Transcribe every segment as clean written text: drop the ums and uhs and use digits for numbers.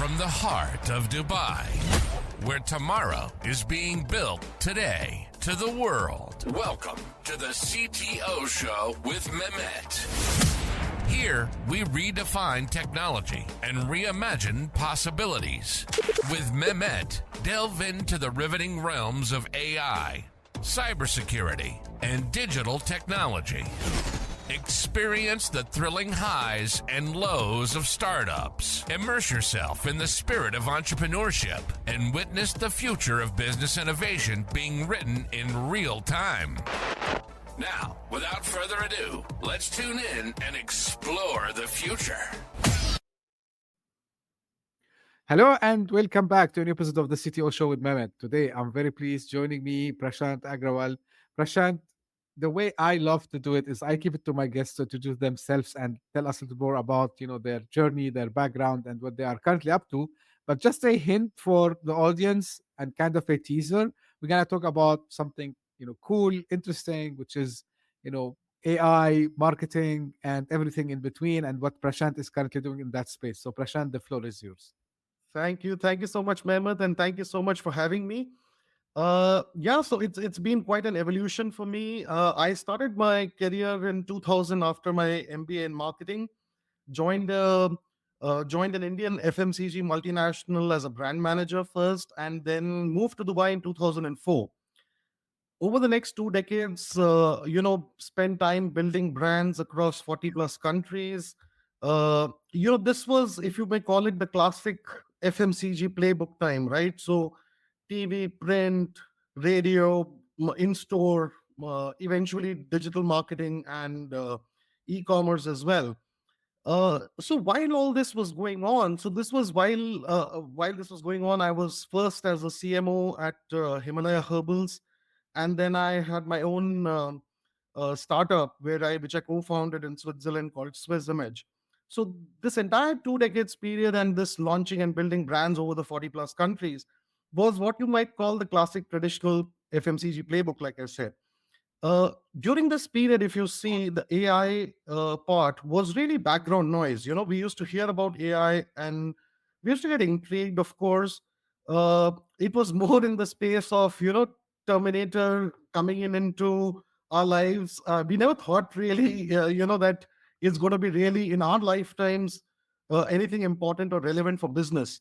From the heart of Dubai, where tomorrow is being built today, to the world. Welcome to the CTO Show with Mehmet. Here, we redefine technology and reimagine possibilities. With Mehmet, delve into the riveting realms of AI, cybersecurity, and digital technology. Experience the thrilling highs and lows of startups. Immerse yourself in the spirit of entrepreneurship and witness the future of business innovation being written in real time. Now, without further ado, let's tune in and explore the future. Hello and welcome back to a new episode of the CTO Show with Mehmet. Today, I'm very pleased joining me, Prashant Agrawal. Prashant, the way I love to do it is I keep it to my guests to introduce themselves and tell us a little more about their journey, their background, and what they are currently up to. But just a hint for the audience and kind of a teaser, we're gonna talk about something cool, interesting, which is AI, marketing, and everything in between, and what Prashant is currently doing in that space. So, Prashant, the floor is yours. Thank you. Thank you so much, Mehmet, and thank you so much for having me. So it's been quite an evolution for me. I started my career in 2000 after my MBA in marketing. Joined joined an Indian FMCG multinational as a brand manager first, and then moved to Dubai in 2004. Over the next 2 decades, spent time building brands across 40 plus countries. This was, if you may call it, the classic FMCG playbook time, right? So TV, print, radio, in-store, eventually digital marketing and e-commerce as well. So while all this was going on, so this was while this was going on, I was first as a CMO at Himalaya Herbals, and then I had my own startup which I co-founded in Switzerland called Swiss Image. So this entire 2 decades period and this launching and building brands over the 40 plus countries was what you might call the classic traditional FMCG playbook, like I said. During this period, if you see, the AI part was really background noise. We used to hear about AI and we used to get intrigued, of course. It was more in the space of, Terminator coming into our lives. We never thought really, that it's going to be really in our lifetimes anything important or relevant for business.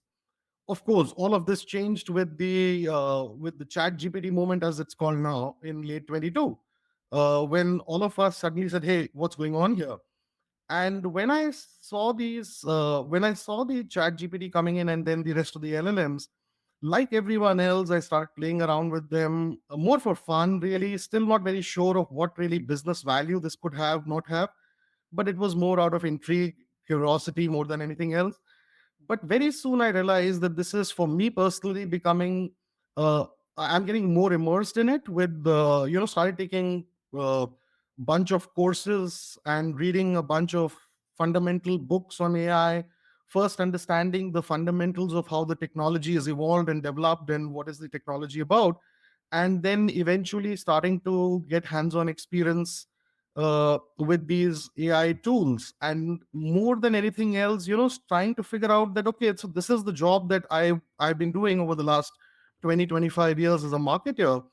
Of course, all of this changed with the ChatGPT moment, as it's called now, in late 22, when all of us suddenly said, "Hey, what's going on here?" And when I saw the ChatGPT coming in, and then the rest of the LLMs, like everyone else, I started playing around with them more for fun. Really, still not very sure of what really business value this could have, not have, but it was more out of intrigue, curiosity, more than anything else. But very soon I realized that this is, for me personally, becoming I'm getting more immersed in it with started taking a bunch of courses and reading a bunch of fundamental books on AI, first understanding the fundamentals of how the technology is evolved and developed and what is the technology about, and then eventually starting to get hands-on experience with these AI tools. And more than anything else, trying to figure out that, okay, so this is the job that I've been doing over the last 25 years as a marketer.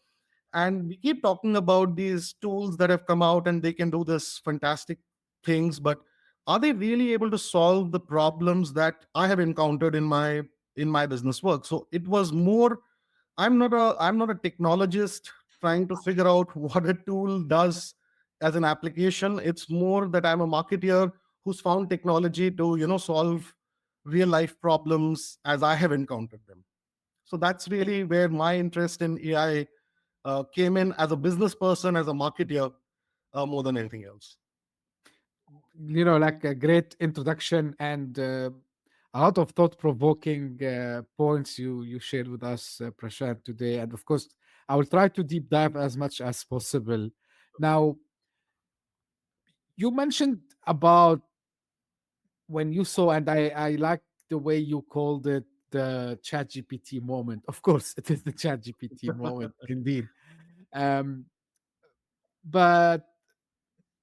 And we keep talking about these tools that have come out and they can do this fantastic things, but are they really able to solve the problems that I have encountered in my business work? So it was more, I'm not a technologist trying to figure out what a tool does as an application. It's more that I'm a marketer who's found technology to solve real life problems as I have encountered them. So that's really where my interest in AI came in, as a business person, as a marketer, more than anything else. Like a great introduction and a lot of thought-provoking points you shared with us, Prashant, today. And of course, I will try to deep dive as much as possible. Now, you mentioned about when you saw, and I like the way you called it, the ChatGPT moment. Of course, it is the ChatGPT moment, indeed. Um, but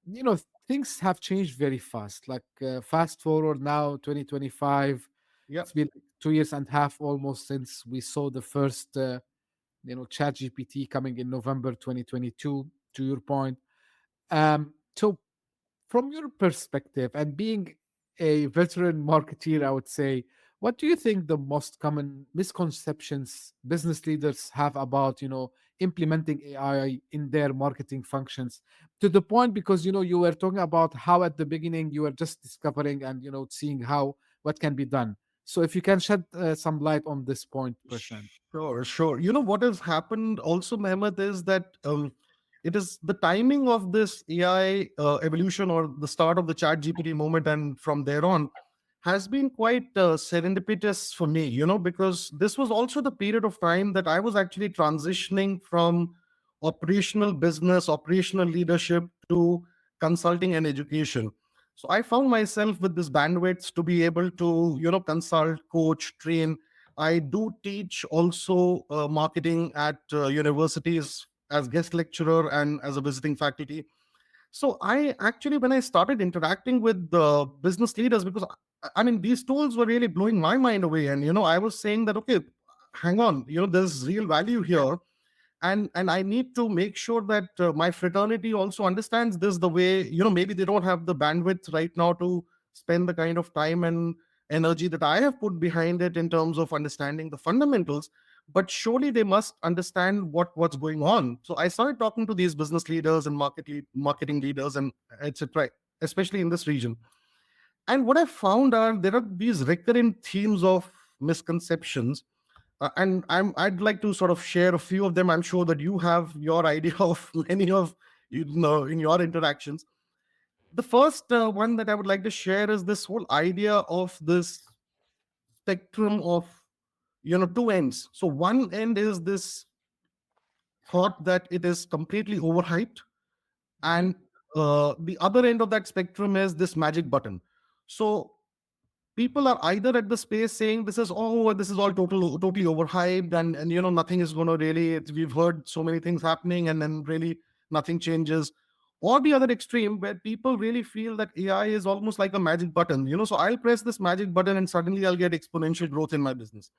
you know things have changed very fast, like fast forward now 2025, Yeah. It's been like 2 years and a half almost since we saw the first, ChatGPT coming in November 2022. To your point, so from your perspective and being a veteran marketeer, I would say, what do you think the most common misconceptions business leaders have about, implementing AI in their marketing functions? To the point, because, you were talking about how at the beginning you were just discovering and, seeing how what can be done. So if you can shed some light on this point, Prashant. Sure, sure. You know what has happened also, Mehmet, is that it is the timing of this AI evolution or the start of the Chat GPT moment, and from there on, has been quite serendipitous for me, because this was also the period of time that I was actually transitioning from operational business, operational leadership to consulting and education. So I found myself with this bandwidth to be able to, consult, coach, train. I do teach also marketing at universities as guest lecturer and as a visiting faculty. So I actually, when I started interacting with the business leaders, because I mean, these tools were really blowing my mind away. And, I was saying that, okay, hang on, there's real value here, and I need to make sure that my fraternity also understands this the way, maybe they don't have the bandwidth right now to spend the kind of time and energy that I have put behind it in terms of understanding the fundamentals, but surely they must understand what's going on. So I started talking to these business leaders and marketing leaders and etc., especially in this region. And what I found are there are these recurrent themes of misconceptions, and I'd like to sort of share a few of them. I'm sure that you have your idea of many of, in your interactions. The first one that I would like to share is this whole idea of this spectrum of, two ends. So one end is this thought that it is completely overhyped, Mhm. and the other end of that spectrum is this magic button. So people are either at the space saying this is all totally overhyped, and nothing is going to really, we've heard so many things happening and then really nothing changes, or the other extreme where people really feel that AI is almost like a magic button, so I'll press this magic button and suddenly I'll get exponential growth in my business.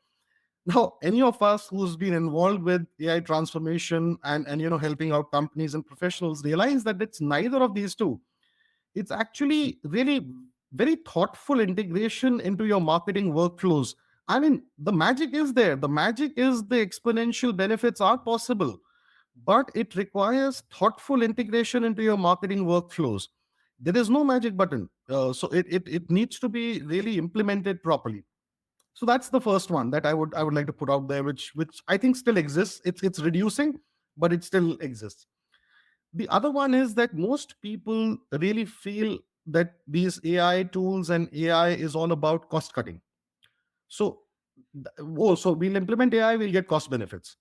Now, any of us who's been involved with AI transformation and helping out companies and professionals realize that it's neither of these two. It's actually really very thoughtful integration into your marketing workflows. I mean, the magic is there. The magic is the exponential benefits are possible, but it requires thoughtful integration into your marketing workflows. There is no magic button. So it needs to be really implemented properly. So that's the first one that I would like to put out there, which I think still exists. It's reducing, but it still exists. The other one is that most people really feel that these AI tools and AI is all about cost cutting. So, so we'll implement AI, we'll get cost benefits.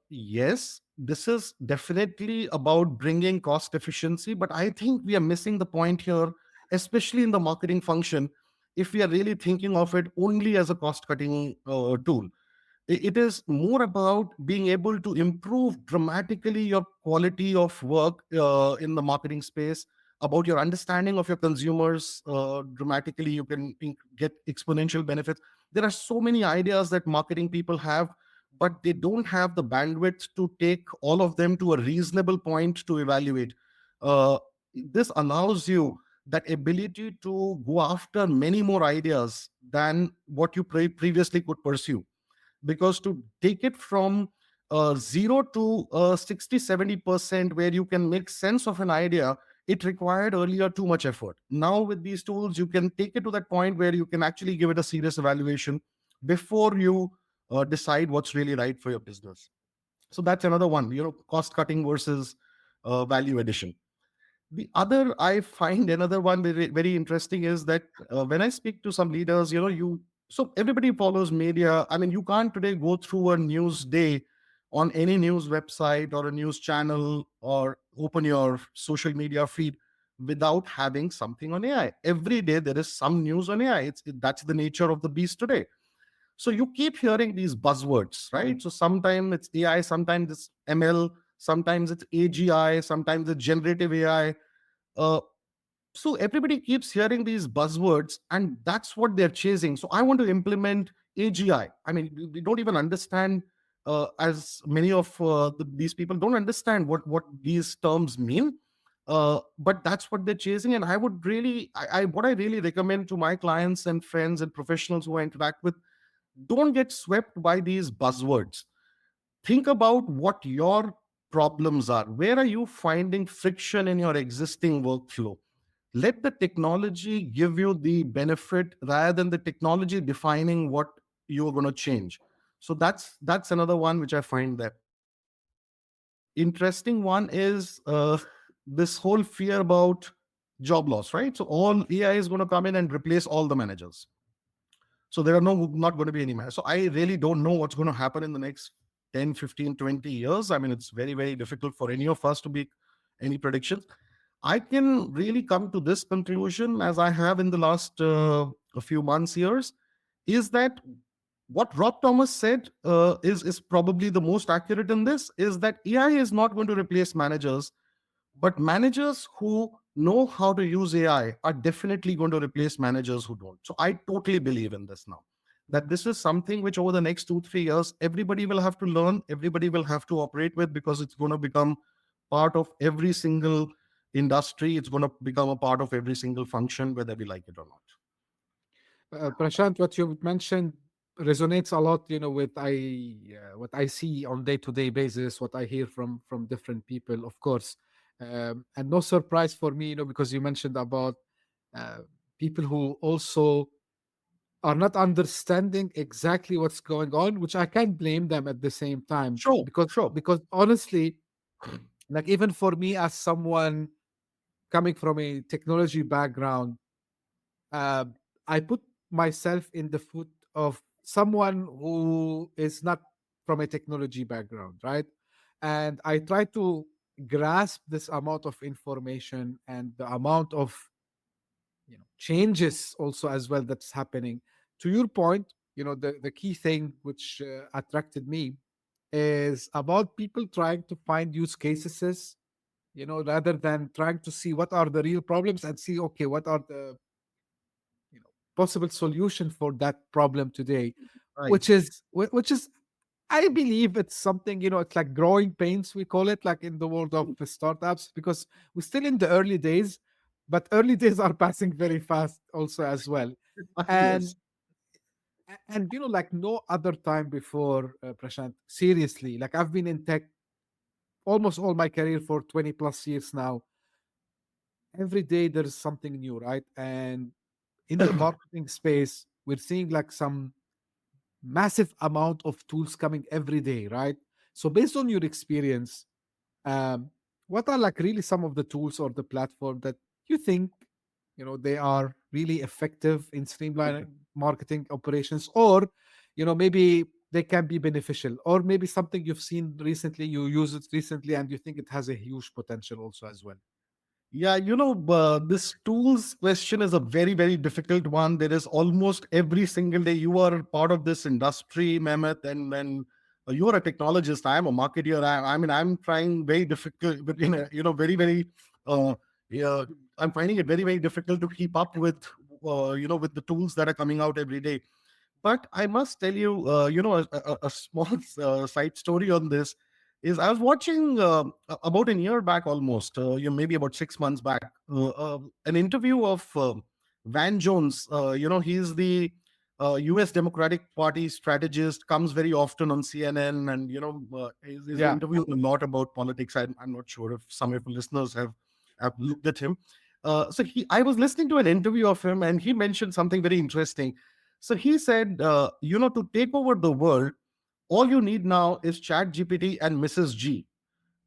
Yes, this is definitely about bringing cost efficiency, but I think we are missing the point here, especially in the marketing function, if we are really thinking of it only as a cost cutting tool. It is more about being able to improve dramatically your quality of work in the marketing space, about your understanding of your consumers dramatically. You can get exponential benefits. There are so many ideas that marketing people have, but they don't have the bandwidth to take all of them to a reasonable point to evaluate. This allows you that ability to go after many more ideas than what you previously could pursue, because to take it from 0 to 60-70% where you can make sense of an idea, it required earlier too much effort. Now with these tools you can take it to that point where you can actually give it a serious evaluation before you decide what's really right for your business. So that's another one, cost cutting versus value addition. The other, I find another one very interesting is that when I speak to some leaders, so everybody follows media. I mean, you can't today go through a news day on any news website or a news channel or open your social media feed without having something on AI. Every day there is some news on AI. That's the nature of the beast today. So you keep hearing these buzzwords, right? So sometimes it's AI, sometimes it's ML, sometimes it's AGI, sometimes it's generative AI. uh, So everybody keeps hearing these buzzwords, and that's what they're chasing. So I want to implement AGI. I mean, we don't even understand, as many of these people don't understand what these terms mean. But that's what they're chasing, and I would really, what I really recommend to my clients and friends and professionals who I interact with, don't get swept by these buzzwords. Think about what your problems are. Where are you finding friction in your existing workflow? Let the technology give you the benefit rather than the technology defining what you're going to change. So that's another one which I find that interesting. One is this whole fear about job loss, right? So all AI is going to come in and replace all the managers. So there are not going to be any managers. So I really don't know what's going to happen in the next 10, 15, 20 years. I mean, it's very, very difficult for any of us to make any predictions. I can really come to this conclusion, as I have in the last a few months, years, is that what Rob Thomas said is probably the most accurate in this, is that AI is not going to replace managers, but managers who know how to use AI are definitely going to replace managers who don't. So I totally believe in this now. That this is something which over the next 2, 3 years, everybody will have to learn, everybody will have to operate with, because it's going to become part of every single industry. It's going to become a part of every single function, whether we like it or not. Prashant, what you mentioned resonates a lot, with what I see on day-to-day basis, what I hear from different people, of course. And no surprise for me, because you mentioned about uh, people who also are not understanding exactly what's going on, which I can't blame them at the same time, Sure, because sure. because honestly, like even for me as someone coming from a technology background, uh, I put myself in the foot of someone who is not from a technology background, right? And I try to grasp this amount of information and the amount of changes also as well that's happening. To your point, the key thing which attracted me is about people trying to find use cases, rather than trying to see what are the real problems and see, okay, what are the possible solution for that problem today, Right. which is I believe it's something, it's like growing pains, we call it, like in the world of the startups, because we're still in the early days, but early days are passing very fast also as well. And Yes. like no other time before, Prashant, seriously, like I've been in tech almost all my career for 20 plus years now. Every day there is something new, right? And in the marketing space, we're seeing like some massive amount of tools coming every day, right? So based on your experience, um, what are like really some of the tools or the platform that you think they are really effective in streamlining marketing operations, or maybe they can be beneficial, or maybe something you've seen recently, you use it recently and you think it has a huge potential also as well. Yeah, this tools question is a very, very difficult one. There is almost every single day. You are part of this industry, Mehmet, and you are a technologist. I am a marketer. I mean, I'm trying very difficult, but very, very, yeah, I'm finding it very, very difficult to keep up with, with the tools that are coming out every day. But I must tell you, a small side story on this is I was watching about a year back, almost, maybe about 6 months back, an interview of Van Jones. He's the U.S. Democratic Party strategist, comes very often on CNN, and he's Yeah. interviewed a lot about politics. I'm not sure if some of your listeners have looked at him. I was listening to an interview of him, and he mentioned something very interesting. So he said, to take over the world, all you need now is Chat GPT and Mrs. G.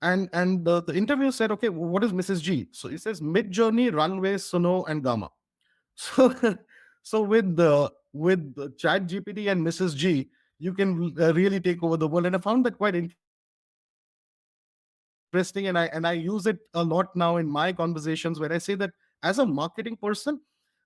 And the interviewer said, okay, what is Mrs. G? So he says Mid Journey, Runway, Sono, and Gamma. So so with Chat GPT and Mrs. G, you can really take over the world. And I found that quite interesting, and I use it a lot now in my conversations, where I say that as a marketing person,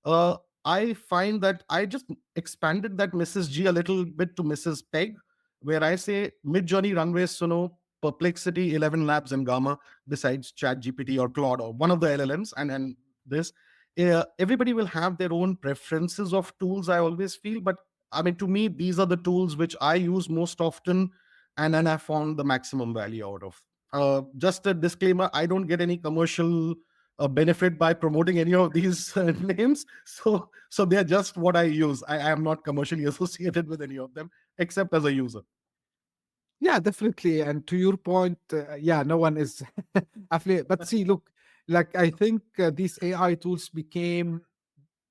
uh, I find that I just expanded that Mrs. G a little bit to Mrs. Peg, where I say Mid Journey, Runway, Suno, Perplexity, 11 Labs, and Gamma, besides Chat GPT or Claude or one of the LLMs, and this. Everybody will have their own preferences of tools, I always feel, but I mean, to me, these are the tools which I use most often, and then I found the maximum value out of. Just a disclaimer: I don't get any commercial benefit by promoting any of these names, so they're just what I use. I am not commercially associated with any of them, except as a user. Yeah, definitely. And to your point, yeah, no one is affiliated. But see, look, like I think these AI tools became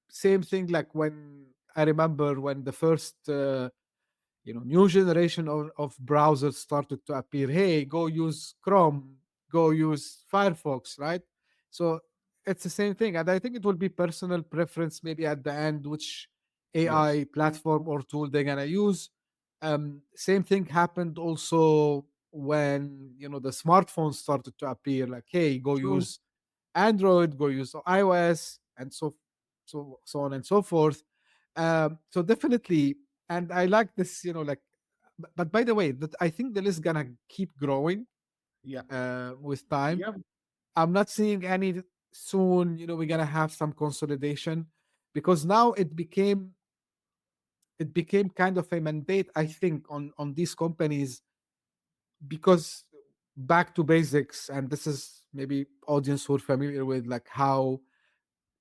same thing. Like when I remember when the first new generation of browsers started to appear. Hey, go use Chrome, go use Firefox, right? So it's the same thing, and I think it will be personal preference maybe at the end which Yes, AI platform or tool they're gonna use. Same thing happened also when the smartphones started to appear. Like, hey, go true. use Android, go use iOS, and so on and so forth. So definitely, and I like this, like, but by the way, that I think the list gonna keep growing Yeah, with time. yeah, I'm not seeing any soon. We're gonna have some consolidation because now it became kind of a mandate, I think, on these companies because back to basics, and this is maybe audience who are familiar with like how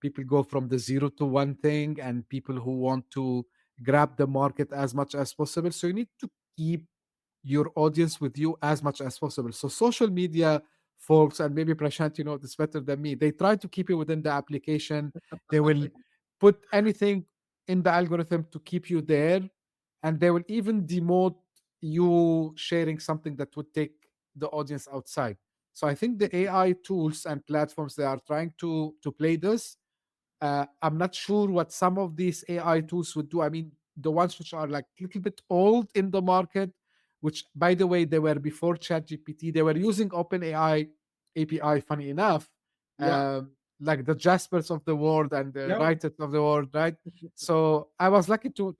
people go from the zero to one thing and people who want to grab the market as much as possible. So you need to keep your audience with you as much as possible. So social media folks, and maybe Prashant, this better than me, they try to keep you within the application. They will put anything in the algorithm to keep you there. And they will even demote you sharing something that would take the audience outside. So I think the AI tools and platforms, they are trying to play this. I'm not sure what some of these AI tools would do. I mean, the ones which are like a little bit old in the market, which by the way, they were before ChatGPT, they were using OpenAI API, funny enough, yeah, like the Jaspers of the world and the yeah. writers of the world, right? So I was lucky to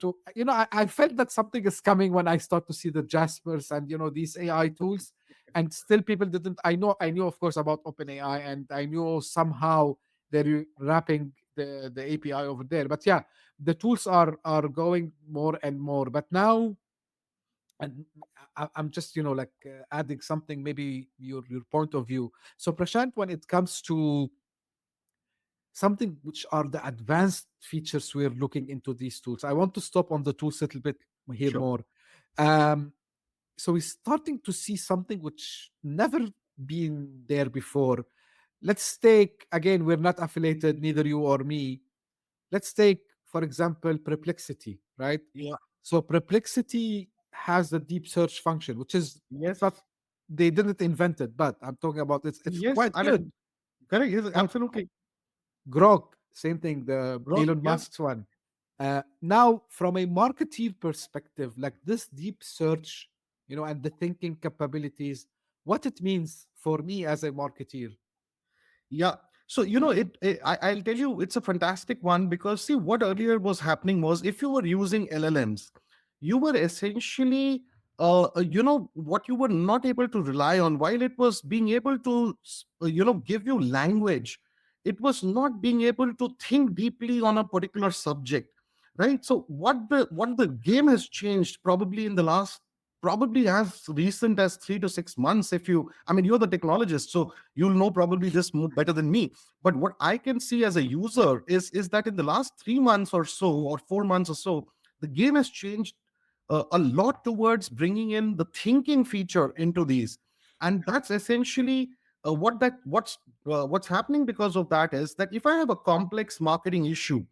I felt that something is coming when I start to see the Jaspers and these AI tools. And still people didn't. I knew of course about OpenAI, and I knew somehow they're wrapping the API over there. But yeah, the tools are going more and more. But now, and I'm just like adding something, maybe your point of view. So Prashant, when it comes to something which are the advanced features we're looking into these tools, I want to stop on the tools a little bit here Sure. more. Um, so we're starting to see something which never been there before. Let's take again, we're not affiliated, neither you or me. Let's take, for example, Perplexity, right? Yeah. So Perplexity has the deep search function, which is it's Yes. not they didn't invent it, but I'm talking about it's Yes. quite I good. mean, correct. Yes, Or absolutely. Grok, same thing, the Wrong. Elon Yeah. Musk's one. Now, from a marketeer perspective, like this deep search, and the thinking capabilities, what it means for me as a marketeer. Yeah. So, I'll tell you, it's a fantastic one because see, what earlier was happening was if you were using LLMs, you were essentially, what you were not able to rely on while it was being able to, give you language, it was not being able to think deeply on a particular subject, right? So, what the game has changed probably in the last, probably as recent as 3 to 6 months. If you, I mean, you're the technologist, so you'll know probably this more better than me, but what I can see as a user is that in the last 3 months or so, or 4 months or so, the game has changed a lot towards bringing in the thinking feature into these. And that's essentially what's happening because of that is that if I have a complex marketing issue,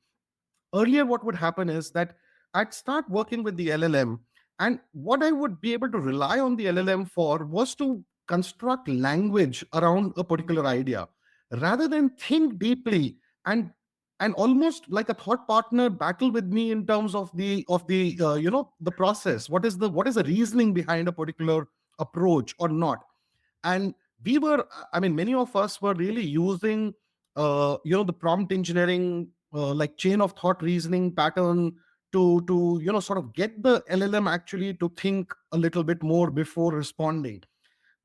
earlier what would happen is that I'd start working with the LLM, and what I would be able to rely on the LLM for was to construct language around a particular idea rather than think deeply and almost like a thought partner battle with me in terms of the process. What is the reasoning behind a particular approach or not? And we were, I mean, many of us were really using the prompt engineering, like chain of thought reasoning pattern to sort of get the LLM actually to think a little bit more before responding.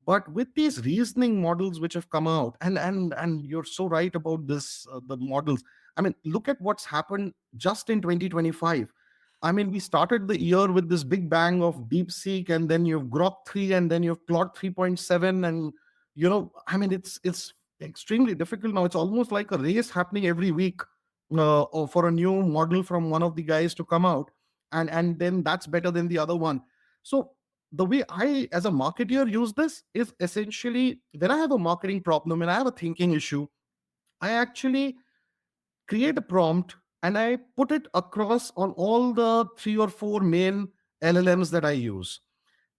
But with these reasoning models which have come out, and you're so right about this, the models, I mean, look at what's happened just in 2025. I mean, we started the year with this big bang of DeepSeek, and then you've Grok 3, and then you've Claude 3.7, and I mean, it's extremely difficult now. It's almost like a race happening every week for a new model from one of the guys to come out, and then that's better than the other one. So the way I, as a marketer, use this is essentially when I have a marketing problem and I have a thinking issue, I actually create a prompt and I put it across on all the three or four main LLMs that I use.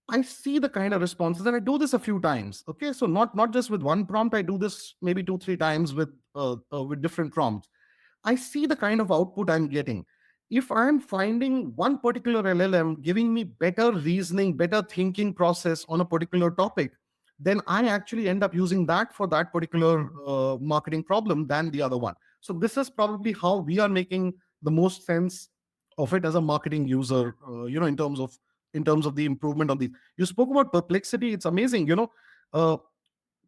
I see the kind of responses, and I do this a few times. Okay, so not just with one prompt. I do this maybe 2 3 times with different prompts. I see the kind of output I'm getting. If I'm finding one particular LLM giving me better reasoning, better thinking process on a particular topic, then I actually end up using that for that particular marketing problem than the other one. So this is probably how we are making the most sense of it as a marketing user. In terms of the improvement on these. You spoke about perplexity. It's amazing.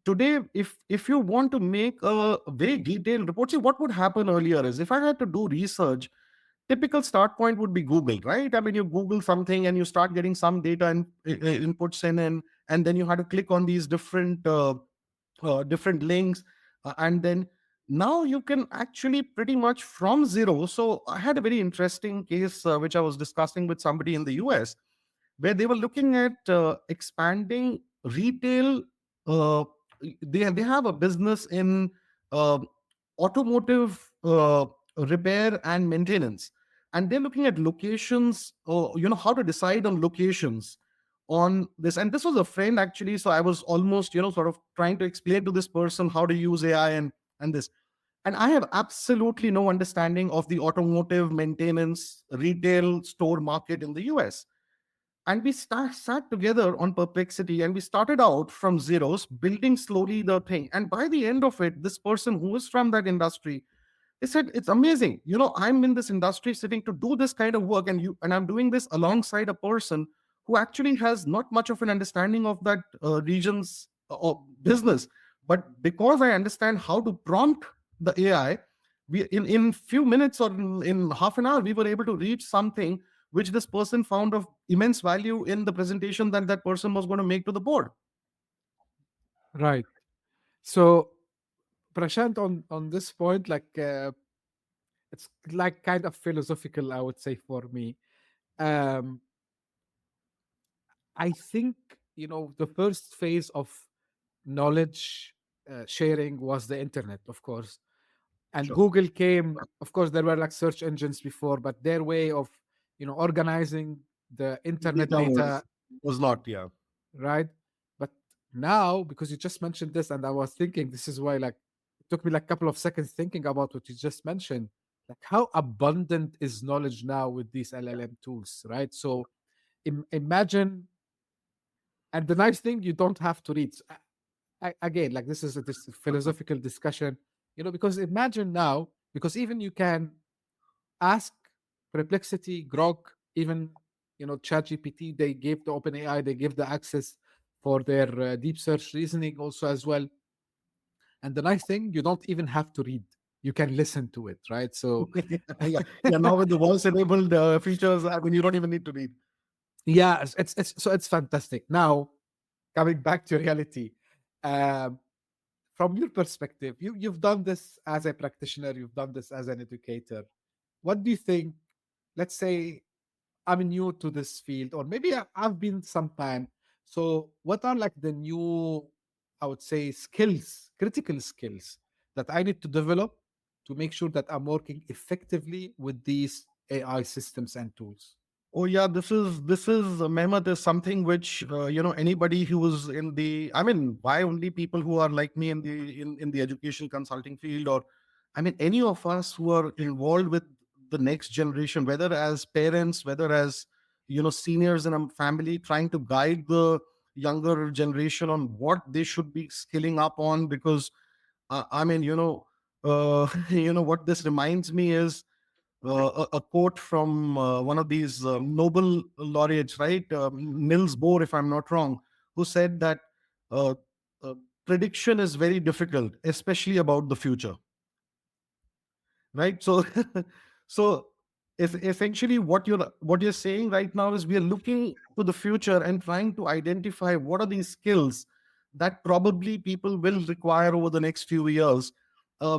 Today, if you want to make a very detailed report, see what would happen earlier is if I had to do research, typical start point would be Google, right? I mean, you Google something and you start getting some data and inputs in, and then you had to click on these different links, and then now you can actually pretty much from zero. So I had a very interesting case which I was discussing with somebody in the US, where they were looking at expanding retail. They have a business in uh, automotive repair and maintenance, and they're looking at locations, or how to decide on locations on this. And this was a friend actually, so I was almost sort of trying to explain to this person how to use AI and this. And I have absolutely no understanding of the automotive maintenance retail store market in the US. And we sat together on Perplexity, and we started out from zeros, building slowly the thing. And by the end of it, this person who is from that industry, they said, it's amazing. I'm in this industry sitting to do this kind of work, and I'm doing this alongside a person who actually has not much of an understanding of that region's business. But because I understand how to prompt the AI, we in few minutes or in half an hour, we were able to reach something which this person found of immense value in the presentation that that person was going to make to the board. Right. So, Prashant, on this point, like it's like kind of philosophical, I would say, for me. Um, I think the first phase of knowledge sharing was the internet, of course, and Sure. Google came. Of course, there were like search engines before, but their way of organizing the internet Data data, was not, yeah. right? But now, because you just mentioned this, and I was thinking, this is why like it took me like a couple of seconds thinking about what you just mentioned. Like how abundant is knowledge now with these LLM tools, right? So imagine, and the nice thing, you don't have to read. Again, like this is this philosophical discussion, because imagine now, because even you can ask Perplexity, Grok, even ChatGPT. They gave the OpenAI, they give the access for their deep search reasoning also as well. And the nice thing, you don't even have to read. You can listen to it, right? So, Yeah, yeah. Now with the voice enabled features, I mean, you don't even need to read. yeah, it's so it's fantastic. Now, coming back to reality, um, from your perspective, you've done this as a practitioner, you've done this as an educator. What do you think? Let's say I'm new to this field, or maybe I've been some time. So, what are like the new, I would say, skills, critical skills that I need to develop to make sure that I'm working effectively with these AI systems and tools? Oh yeah, this is Mehmet, is something which anybody who is in the, I mean, why only people who are like me in the education consulting field, or I mean any of us who are involved with the next generation, whether as parents, whether as seniors in a family, trying to guide the younger generation on what they should be skilling up on. Because I mean, what this reminds me is a quote from one of these Nobel laureates, right? Niels Bohr, if I'm not wrong, who said that uh, uh, prediction is very difficult, especially about the future. right? So so essentially what you're saying right now is we are looking to the future and trying to identify what are these skills that probably people will require over the next few years.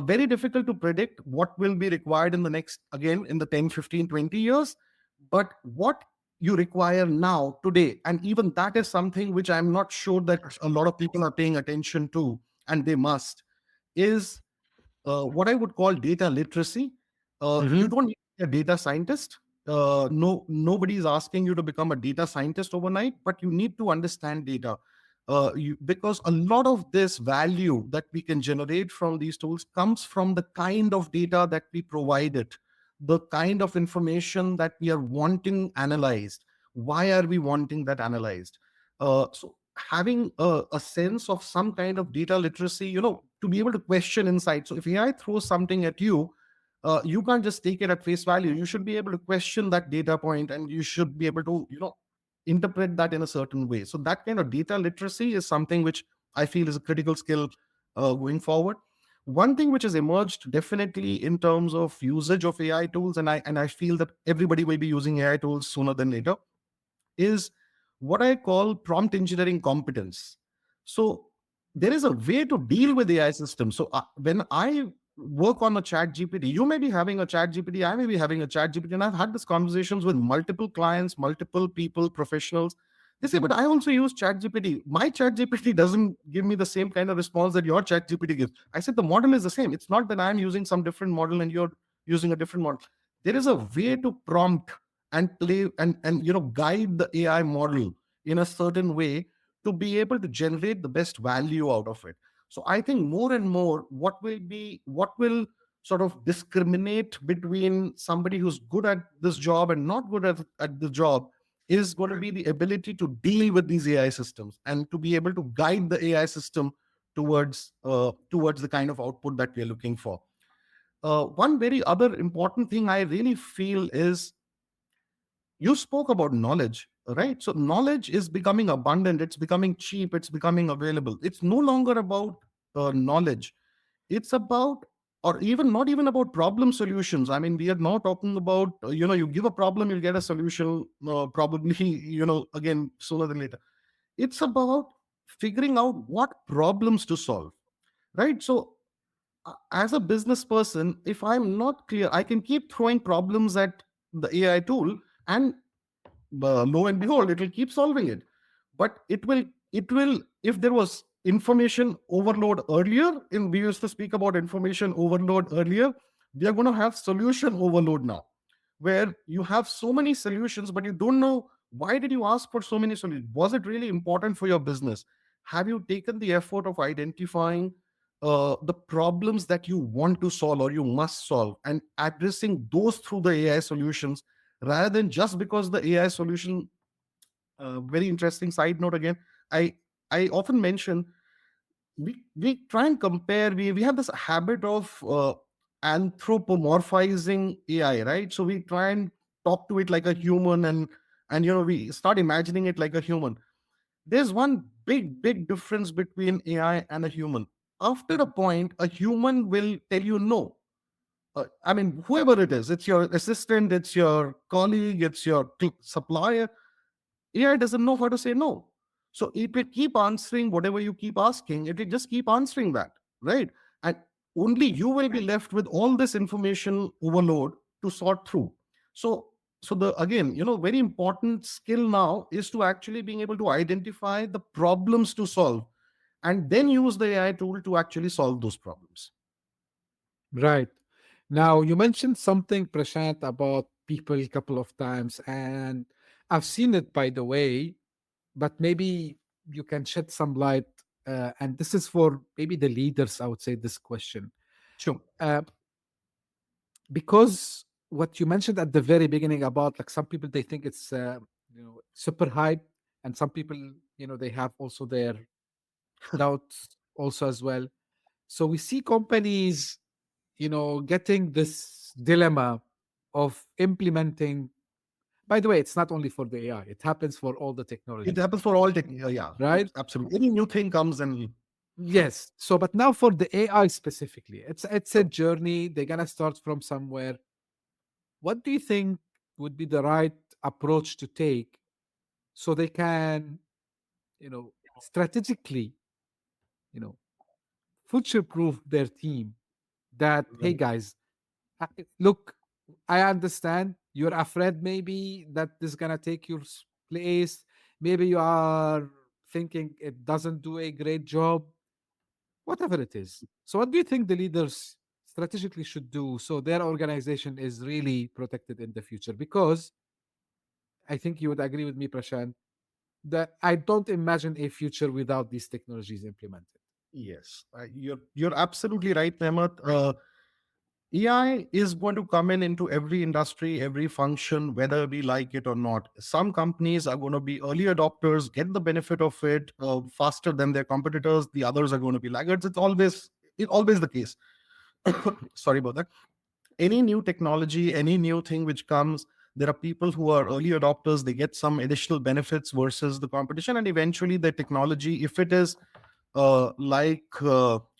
Very difficult to predict what will be required in the next, again, in the 10, 15, 20 years, but what you require now today, and even that is something which I'm not sure that a lot of people are paying attention to, and they must, is what I would call data literacy. You Hmm. don't need to be a data scientist. No, nobody is asking you to become a data scientist overnight, but you need to understand data. Because a lot of this value that we can generate from these tools comes from the kind of data that we provide it, the kind of information that we are wanting analyzed. Why are we wanting that analyzed? So having a sense of some kind of data literacy, to be able to question insight. So if AI throws something at you, you can't just take it at face value. You should be able to question that data point, and you should be able to, interpret that in a certain way. So that kind of data literacy is something which I feel is a critical skill going forward. One thing which has emerged definitely in terms of usage of AI tools, and I feel that everybody will be using AI tools sooner than later, is what I call prompt engineering competence. So there is a way to deal with AI systems. So when I work on a chat GPT, you may be having a chat GPT, I may be having a chat GPT, and I've had these conversations with multiple clients, multiple people, professionals. They say, but I also use chat GPT. My chat GPT doesn't give me the same kind of response that your chat GPT gives. I said, the model is the same. It's not that I'm using some different model and you're using a different model. There is a way to prompt and play and guide the AI model in a certain way to be able to generate the best value out of it. So I think more and more what will sort of discriminate between somebody who's good at this job and not good at the job is going to be the ability to deal with these AI systems and to be able to guide the AI system towards the kind of output that we're looking for. One very other important thing I really feel is, you spoke about knowledge, right? So knowledge is becoming abundant, it's becoming cheap, it's becoming available. It's no longer about knowledge. It's about, or even not even about problem solutions. I mean, we are now talking about, you give a problem, you'll get a solution, probably, again, sooner than later. It's about figuring out what problems to solve, right? So as a business person, if I'm not clear, I can keep throwing problems at the AI tool, and lo and behold, it will keep solving it. But it will if there was information overload earlier, in we used to speak about information overload earlier, we are going to have solution overload now, where you have so many solutions but you don't know, why did you ask for so many solutions? Was it really important for your business? Have you taken the effort of identifying the problems that you want to solve or you must solve, and addressing those through the AI solutions, rather than just because the AI solution. Very interesting side note again. I often mention, we try and compare. We have this habit of anthropomorphizing AI, right? So we try and talk to it like a human, and we start imagining it like a human. There's one big difference between AI and a human. After a point, a human will tell you no. I mean, whoever it is, it's your assistant, it's your colleague, it's your supplier. AI doesn't know how to say no. So it will keep answering whatever you keep asking. It will just keep answering that, right? And only you will be left with all this information overload to sort through. So, so the again, very important skill now is to actually being able to identify the problems to solve, and then use the AI tool to actually solve those problems. Right. Now, you mentioned something, Prashant, about people a couple of times, and I've seen it, by the way, but maybe you can shed some light. And this is for maybe the leaders, I would say, this question. Sure. Uh, because what you mentioned at the very beginning about, like, some people, they think it's super hype, and some people, they have also their doubts also as well. So we see companies, getting this dilemma of implementing. By the way, it's not only for the AI, it happens for all the It technologies, happens for all tech. Yeah, right? absolutely. Any new thing comes and Yes. So, but now for the AI specifically, it's a journey. They're gonna start from somewhere. What do you think would be the right approach to take so they can, strategically, you know, future-proof their team? That, hey Right. guys, look, I understand you're afraid maybe that this is gonna take your place. Maybe you are thinking it doesn't do a great job, whatever it is. So, what do you think the leaders strategically should do so their organization is really protected in the future? Because I think you would agree with me, Prashant, that I don't imagine a future without these technologies implemented. Yes, you're absolutely right, Mehmet. AI is going to come in into every industry, every function, whether we like it or not. Some companies are going to be early adopters, get the benefit of it faster than their competitors. The others are going to be laggards. It's always the case. Sorry about that. Any new technology, any new thing which comes, there are people who are early adopters. They get some additional benefits versus the competition, and eventually the technology, if it is like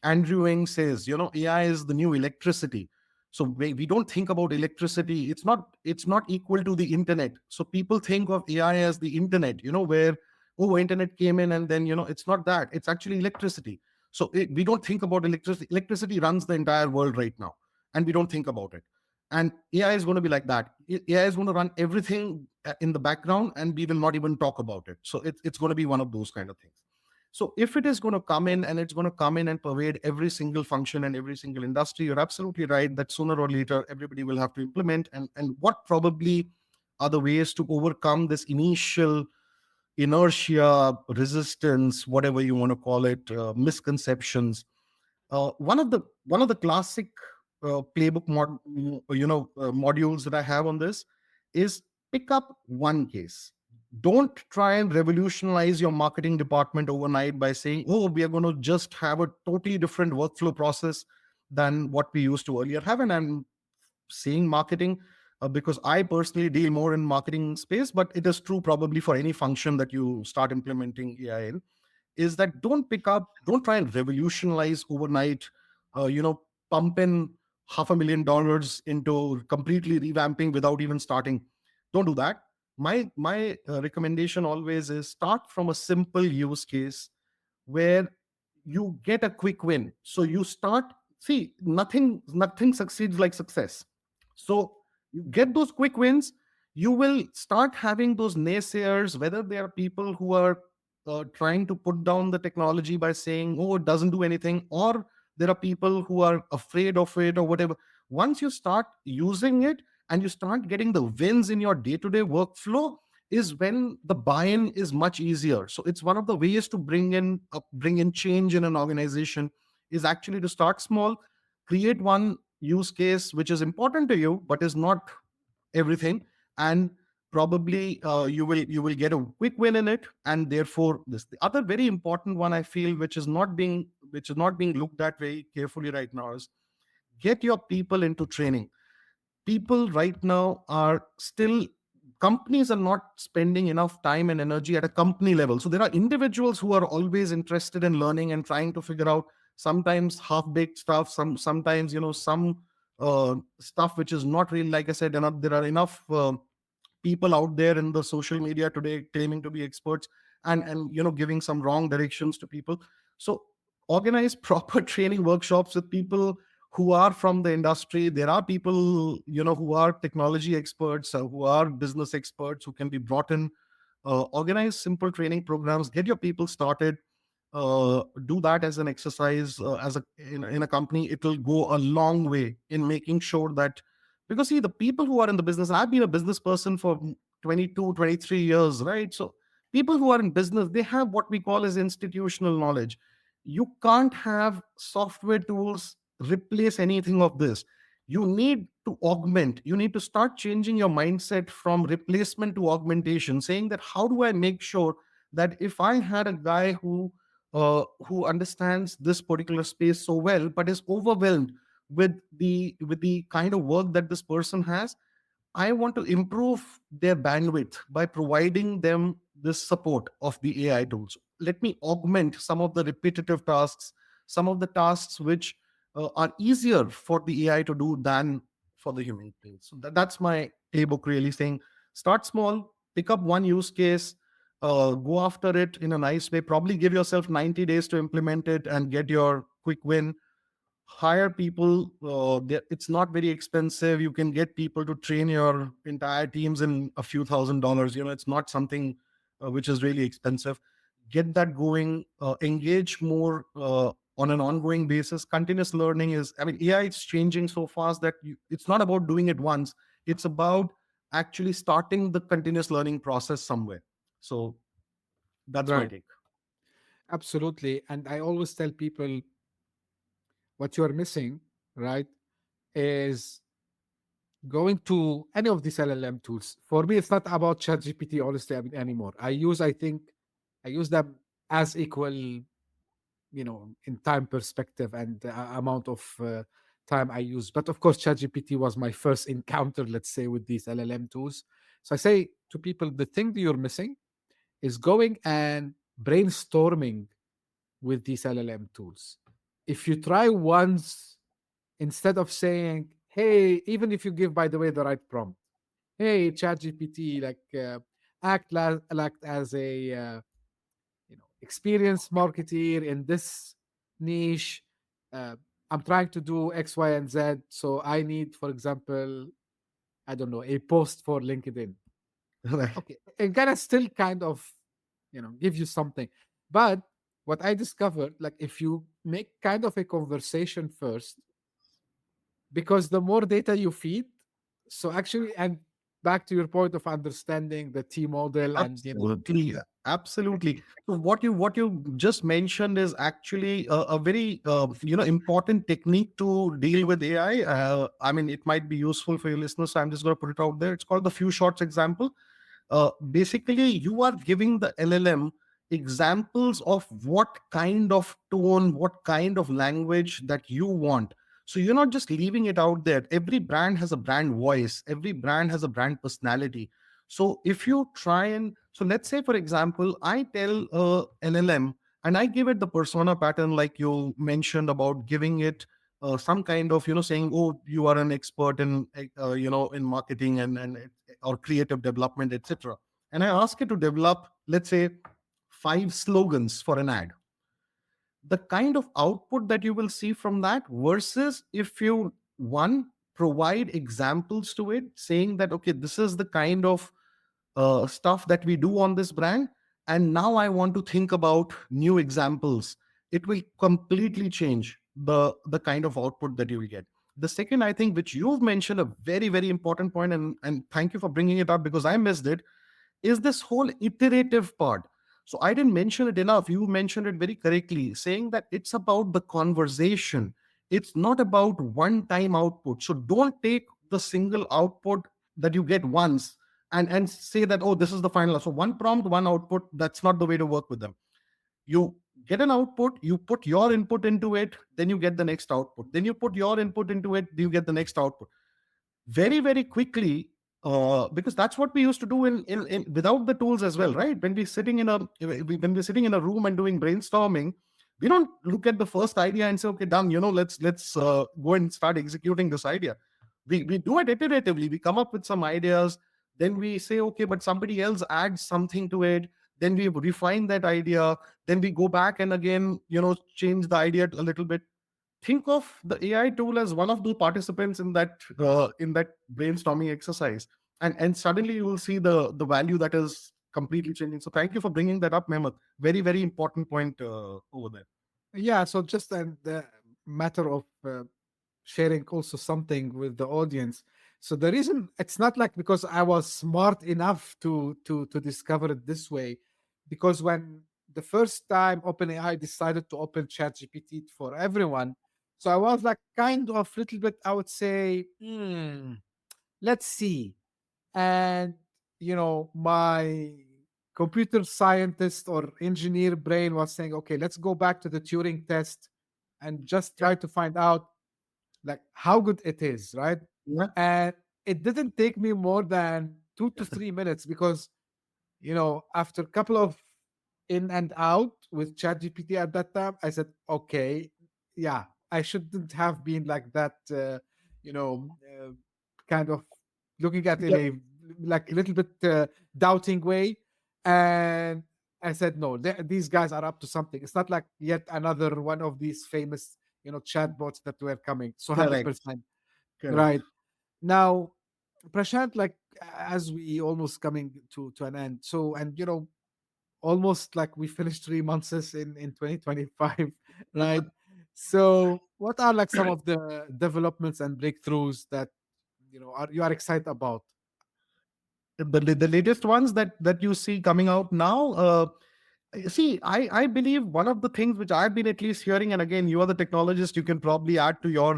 Andrew Ng says, AI is the new electricity. So we don't think about electricity. It's not equal to the internet. So people think of AI as the internet, where internet came in and then it's not that. It's actually electricity. So we don't think about electricity. Electricity runs the entire world right now, and we don't think about it. And AI is going to be like that. AI is going to run everything in the background, and we will not even talk about it. So it's going to be one of those kind of things. So if it is going to come in and it's going to come in and pervade every single function and every single industry, you're absolutely right that sooner or later everybody will have to implement. And what probably are the ways to overcome this initial inertia, resistance, whatever you want to call it, misconceptions. One of the classic playbook modules that I have on this is pick up one case. Don't try and revolutionize your marketing department overnight by saying, "Oh, we are going to just have a totally different workflow process than what we used to earlier have." And I'm saying marketing because I personally deal more in marketing space, but it is true probably for any function that you start implementing AI in, is that don't try and revolutionize overnight, uh, you know, pump in $500,000 into completely revamping without even starting. Don't do that. My recommendation always is start from a simple use case where you get a quick win. So you start, see, nothing succeeds like success. So you get those quick wins, you will start having those naysayers, whether they are people who are trying to put down the technology by saying, "Oh, it doesn't do anything," or there are people who are afraid of it or whatever. Once you start using it and you start getting the wins in your day-to-day workflow, is when the buy-in is much easier. So it's one of the ways to bring in change in an organization, is actually to start small, create one use case which is important to you but is not everything, and probably you will get a quick win in it. And therefore, this the other very important one I feel, which is not being looked at very carefully right now, is get your people into training. People right now are still, companies are not spending enough time and energy at a company level. So there are individuals who are always interested in learning and trying to figure out, sometimes half baked stuff, sometimes some stuff which is not real. Like I said, there are enough people out there in the social media today claiming to be experts, and giving some wrong directions to people. So organize proper training workshops with people who are from the industry. There are people who are technology experts, who are business experts, who can be brought in. Organize simple training programs, get your people started. Do that as an exercise, in a company. It will go a long way in making sure that, because see, the people who are in the business, I've been a business person for 22, 23 years, right? So people who are in business, they have what we call as institutional knowledge. You can't have software tools replace anything of this. You need to augment. You need to start changing your mindset from replacement to augmentation, saying that, how do I make sure that if I had a guy who understands this particular space so well but is overwhelmed with the kind of work that this person has, I want to improve their bandwidth by providing them this support of the AI tools. Let me augment some of the repetitive tasks, some of the tasks which are easier for the AI to do than for the human beings. So that's my playbook, really saying start small, pick up one use case, go after it in a nice way, probably give yourself 90 days to implement it and get your quick win. Hire people. It's not very expensive. You can get people to train your entire teams in a few $1,000s. It's not something which is really expensive. Get that going. Engage more on an ongoing basis. Continuous learning is, I mean, AI is changing so fast that it's not about doing it once. It's about actually starting the continuous learning process somewhere. So that's my Right. take. Absolutely. And I always tell people what you're missing, right, is going to any of these LLM tools. For me, it's not about ChatGPT, honestly, anymore. I think, I use them as equal, in time perspective and amount of time I use. But of course, ChatGPT was my first encounter, let's say, with these LLM tools. So I say to people, the thing that you're missing is going and brainstorming with these LLM tools. If you try once, instead of saying, hey, even if you give, by the way, the right prompt, hey, ChatGPT, like act as a experienced marketeer in this niche. Uh, I'm trying to do X, Y, and Z. So I need, for example, I don't know, a post for LinkedIn. Okay, it gonna still kind of, give you something. But what I discovered, like if you make kind of a conversation first, because the more data you feed, so actually, and back to your point of understanding the T model and Absolutely, absolutely. So what you just mentioned is actually a very important technique to deal with AI. I mean, it might be useful for your listeners, so I'm just going to put it out there. It's called the few shots example. Basically, you are giving the LLM examples of what kind of tone, what kind of language that you want. So you're not just leaving it out there. Every brand has a brand voice, every brand has a brand personality. So if you try and, so let's say, for example, I tell LLM and I give it the persona pattern, like you mentioned about giving it some kind of, saying, oh, you are an expert in, in marketing and or creative development, etc. And I ask it to develop, let's say, 5 slogans for an ad. The kind of output that you will see from that versus if you, one, provide examples to it saying that, okay, this is the kind of stuff that we do on this brand, and now I want to think about new examples. It will completely change the kind of output that you will get. The second, I think, which you've mentioned, a very very important point, and thank you for bringing it up because I missed it, is this whole iterative part. So I didn't mention it enough. You mentioned it very correctly, saying that it's about the conversation. It's not about one time output. So don't take the single output that you get once and say that, oh, this is the final. So one prompt, one output, that's not the way to work with them. You get an output, you put your input into it, then you get the next output. Then you put your input into it, you get the next output very very quickly, because that's what we used to do in without the tools as well, right? When we're sitting in a room and doing brainstorming, we don't look at the first idea and say, okay, done, let's go and start executing this idea. We do it iteratively. We come up with some ideas, then we say, okay, but somebody else adds something to it, then we refine that idea, then we go back and again, change the idea a little bit. Think of the AI tool as one of the participants in that brainstorming exercise, and suddenly you will see the value that is completely changing. So thank you for bringing that up, Mehmet. Very very important point over there. yeah. So just the matter of sharing also something with the audience. So the reason, it's not like because I was smart enough to discover it this way, because when the first time OpenAI decided to open ChatGPT for everyone, so I was like kind of little bit, I would say, let's see. And my computer scientist or engineer brain was saying, okay, let's go back to the Turing test and just Yeah, try to find out like how good it is, right? yeah, And it didn't take me more than 2 to 3 minutes, because after a couple of in and out with ChatGPT at that time, I said, okay, yeah, I shouldn't have been like that, you know, uh, kind of looking at in Yeah, a like little bit doubting way. And I said, no, these guys are up to something. It's not like yet another one of these famous, chatbots that were coming. So correct. 100%. Correct. Right. Now, Prashant, like as we almost coming to an end. So, and almost like we finished 3 months in 2025, right? So, what are like some of the developments and breakthroughs that you are excited about? The latest ones that you see coming out now. See, I believe one of the things which I've been at least hearing, and again, you are the technologist, you can probably add to your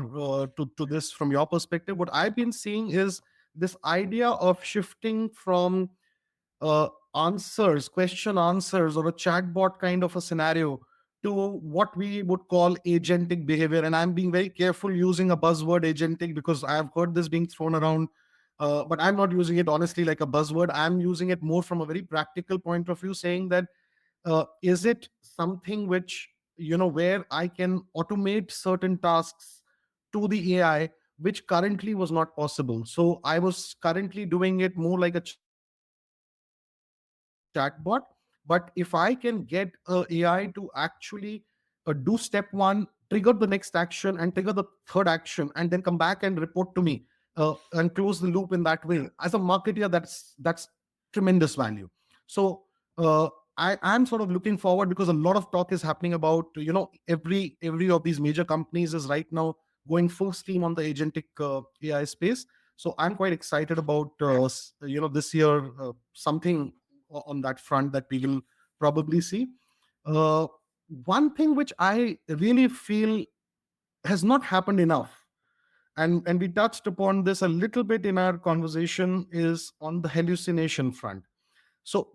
to this from your perspective. What I've been seeing is this idea of shifting from uh, question answers, or a chatbot kind of a scenario, to what we would call agentic behavior. And I'm being very careful using a buzzword agentic, because I have heard this being thrown around. But I'm not using it honestly like a buzzword. I'm using it more from a very practical point of view, saying that is it something which, where I can automate certain tasks to the AI, which currently was not possible. So I was currently doing it more like a chatbot. But if I can get AI to actually do step one, trigger the next action, and trigger the third action, and then come back and report to me, and close the loop in that way, as a marketer, that's tremendous value. So uh, I'm sort of looking forward, because a lot of talk is happening about, every of these major companies is right now going full steam on the agentic AI space. So I'm quite excited about this year, something on that front that we will probably see. uh, One thing which I really feel has not happened enough, and we touched upon this a little bit in our conversation, is on the hallucination front. So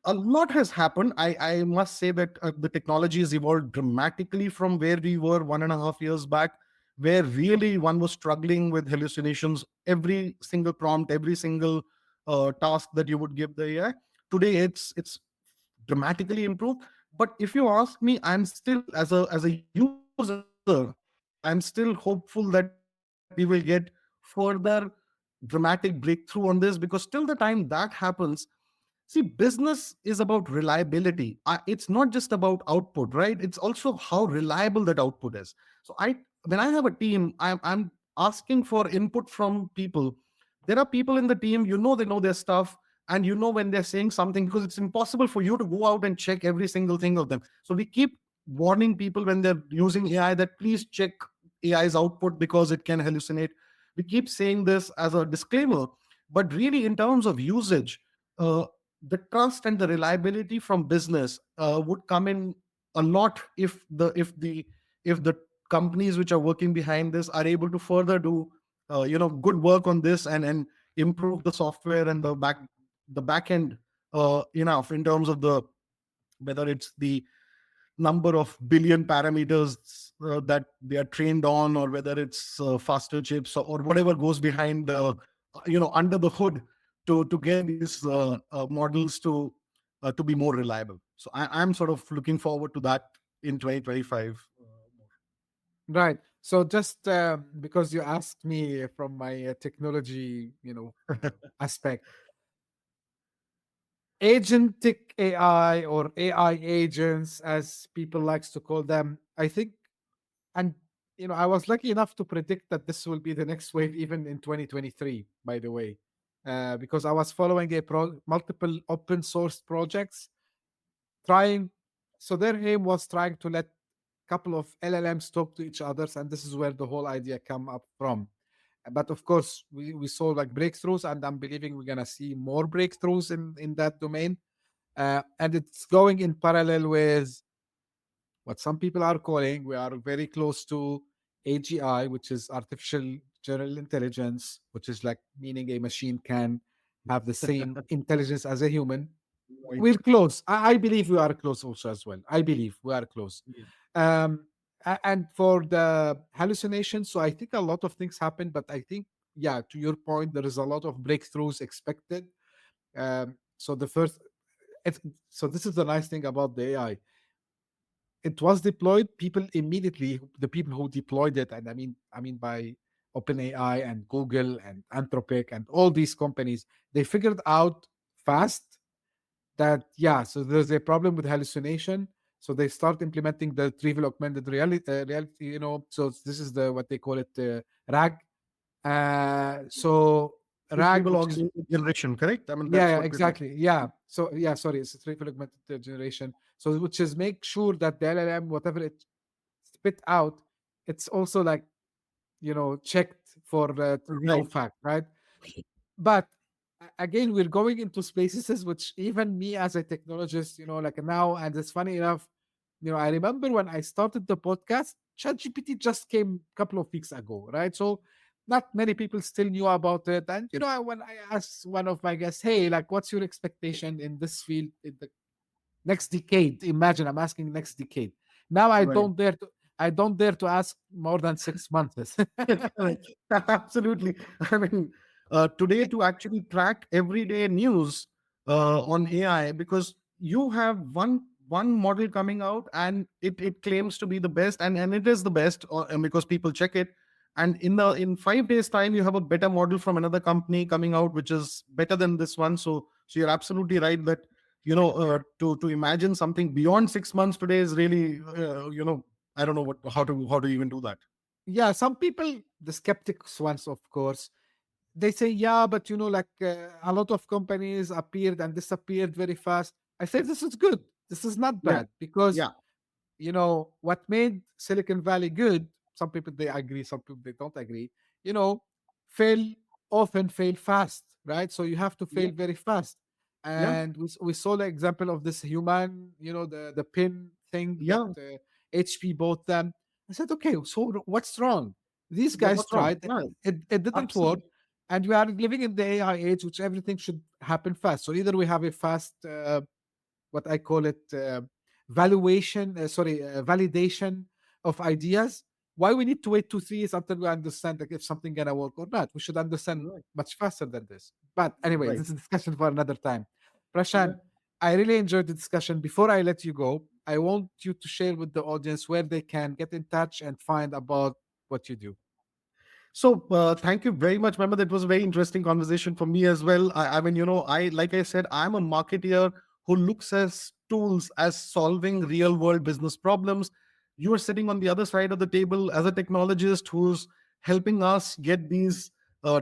a lot has happened. I must say that the technology has evolved dramatically from where we were 1.5 years back, where really one was struggling with hallucinations. Every single prompt, every single task that you would give the AI, today it's dramatically improved. But if you ask me, I'm still, as a user, I'm still hopeful that we will get further dramatic breakthrough on this, because till the time that happens, see, business is about reliability. It's not just about output, right? It's also how reliable that output is. So when I have a team, I'm asking for input from people. There are people in the team, they know their stuff, and when they're saying something, because it's impossible for you to go out and check every single thing of them. So we keep warning people when they're using AI that please check AI's output, because it can hallucinate. We keep saying this as a disclaimer, but really, in terms of usage, uh, the trust and the reliability from business would come in a lot, if the companies which are working behind this are able to further do good work on this, and improve the software and the back end enough, in terms of the whether it's the number of billion parameters that they are trained on, or whether it's faster chips, or whatever goes behind under the hood, to get these models to be more reliable. So I'm sort of looking forward to that in 2025. Right. So just because you asked me from my technology, aspect, agentic AI or AI agents, as people likes to call them, I think, and I was lucky enough to predict that this will be the next wave, even in 2023. By the way, because I was following multiple open source projects trying. So their aim was trying to let couple of LLMs talk to each others, and this is where the whole idea come up from. But of course, we saw like breakthroughs, and I'm believing we're gonna see more breakthroughs in that domain. And it's going in parallel with what some people are calling, we are very close to AGI, which is artificial general intelligence, which is like meaning a machine can have the same intelligence as a human. Right. We're close. I believe we are close also as well. I believe we are close. Yeah. And for the hallucinations, so I think a lot of things happen, but I think, yeah, to your point, there is a lot of breakthroughs expected. So the first, it's so this is the nice thing about the AI. It was deployed, people immediately, the people who deployed it, and I mean by OpenAI and Google and Anthropic and all these companies, they figured out fast that yeah, so there's a problem with hallucination. So they start implementing the trivial augmented reality, so this is the what they call it, RAG. So RAG, Retrieval which is augmented generation, correct? I mean, yeah, that's yeah, what we're talking. exactly. Yeah. So yeah, sorry, it's a triple augmented generation. So which is make sure that the LLM, whatever it spit out, it's also like checked for true Right. fact, right? But again, we're going into spaces which even me as a technologist, like now, and it's funny enough, I remember when I started the podcast, ChatGPT just came a couple of weeks ago, right? So not many people still knew about it. And when I asked one of my guests, hey, like, what's your expectation in this field in the next decade? Imagine I'm asking next decade. Now Right. I don't dare to ask more than 6 months. Correct. Absolutely. I mean, today to actually track everyday news on AI, because you have one model coming out and it claims to be the best, and it is the best, and because people check it, and in 5 days time you have a better model from another company coming out which is better than this one. So you're absolutely right that to imagine something beyond 6 months today is really I don't know how to even do that. Yeah, some people, the skeptics ones, of course, they say, yeah, but like a lot of companies appeared and disappeared very fast. I say, this is good. This is not Yeah. bad because Yeah. what made Silicon Valley good, some people they agree, some people they don't agree, you know, fail often fail fast, right? So you have to Yeah. fail very fast. Yeah. And we saw the example of this human, the pin thing that Yeah. HP bought them. I said, okay, so what's wrong? These guys What's wrong? tried, Yeah. it didn't work. Absolutely. And we are living in the AI age, which everything should happen fast. So either we have a fast what I call it validation of ideas. Why we need to wait 2 3 years until we understand like, if something gonna work or not? We should understand Right. much faster than this. But anyway, Right. this is a discussion for another time. Yeah. Prashant, I really enjoyed the discussion. Before I let you go, I want you to share with the audience where they can get in touch and find about what you do. So thank you very much. Remember, that was a very interesting conversation for me as well. I mean, I like I said, I'm a marketeer who looks as tools as solving real world business problems. You are sitting on the other side of the table as a technologist who's helping us get these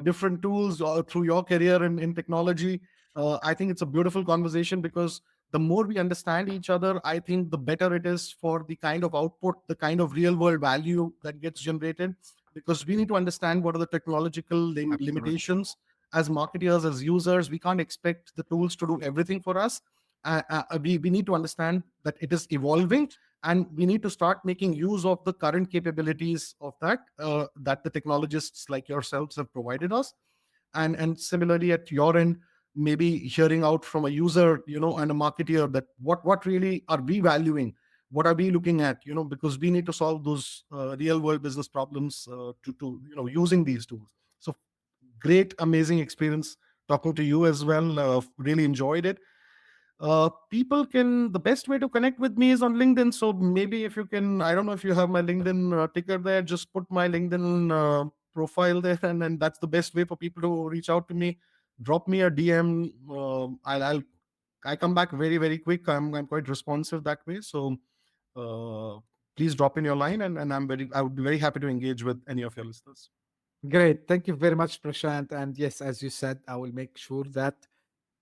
different tools through your career in technology. I think it's a beautiful conversation because the more we understand each other, I think the better it is for the kind of output, the kind of real world value that gets generated, because we need to understand what are the technological Absolutely. limitations. As marketers, as users, we can't expect the tools to do everything for us. We need to understand that it is evolving, and we need to start making use of the current capabilities of that the technologists like yourselves have provided us. And similarly at your end, maybe hearing out from a user, and a marketer, that what really are we valuing, what are we looking at, because we need to solve those real world business problems to using these tools. So great, amazing experience talking to you as well. Really enjoyed it. People can, the best way to connect with me is on LinkedIn. So maybe if you can, I don't know if you have my LinkedIn ticker there, just put my LinkedIn profile there, and that's the best way for people to reach out to me. Drop me a DM. I come back very very quick. I'm quite responsive that way. So uh, please drop in your line, and I would be very happy to engage with any of your listeners. Great. Thank you very much, Prashant. And yes, as you said, I will make sure that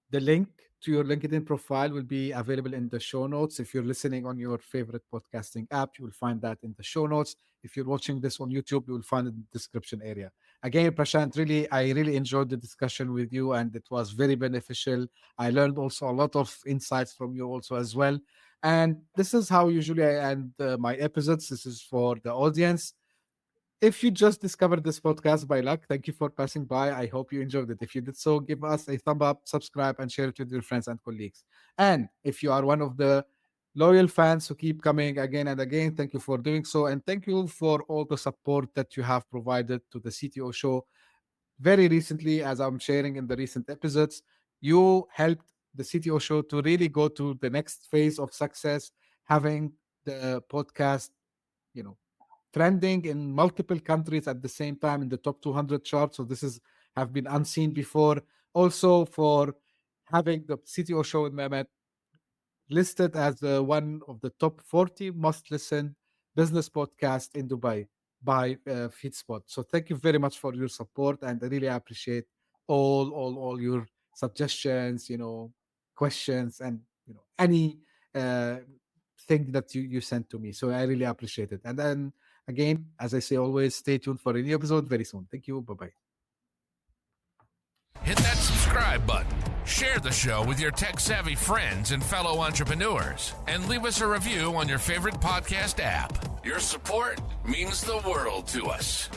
the link to your LinkedIn profile will be available in the show notes. If you're listening on your favorite podcasting app, you will find that in the show notes. If you're watching this on YouTube, you will find it in the description area. Again, Prashant, I really enjoyed the discussion with you and it was very beneficial. I learned also a lot of insights from you also as well. And this is how usually I end my episodes. This is for the audience. If you just discovered this podcast by luck, thank you for passing by. I hope you enjoyed it. If you did so, give us a thumb up, subscribe, and share it with your friends and colleagues. And if you are one of the loyal fans who keep coming again and again, thank you for doing so. And thank you for all the support that you have provided to the CTO show very recently, as I'm sharing in the recent episodes. You helped the CTO show to really go to the next phase of success, having the podcast, trending in multiple countries at the same time in the top 200 charts. So this is have been unseen before. Also for having the CTO show with Mehmet listed as one of the top 40 most listened business podcasts in Dubai by FeedSpot. So thank you very much for your support, and I really appreciate all your suggestions, questions, and any uh, thing that you sent to me. So I really appreciate it. And then again, as I say always, stay tuned for a new episode very soon. Thank you. Bye bye. Hit that subscribe button, share the show with your tech-savvy friends and fellow entrepreneurs, and leave us a review on your favorite podcast app. Your support means the world to us.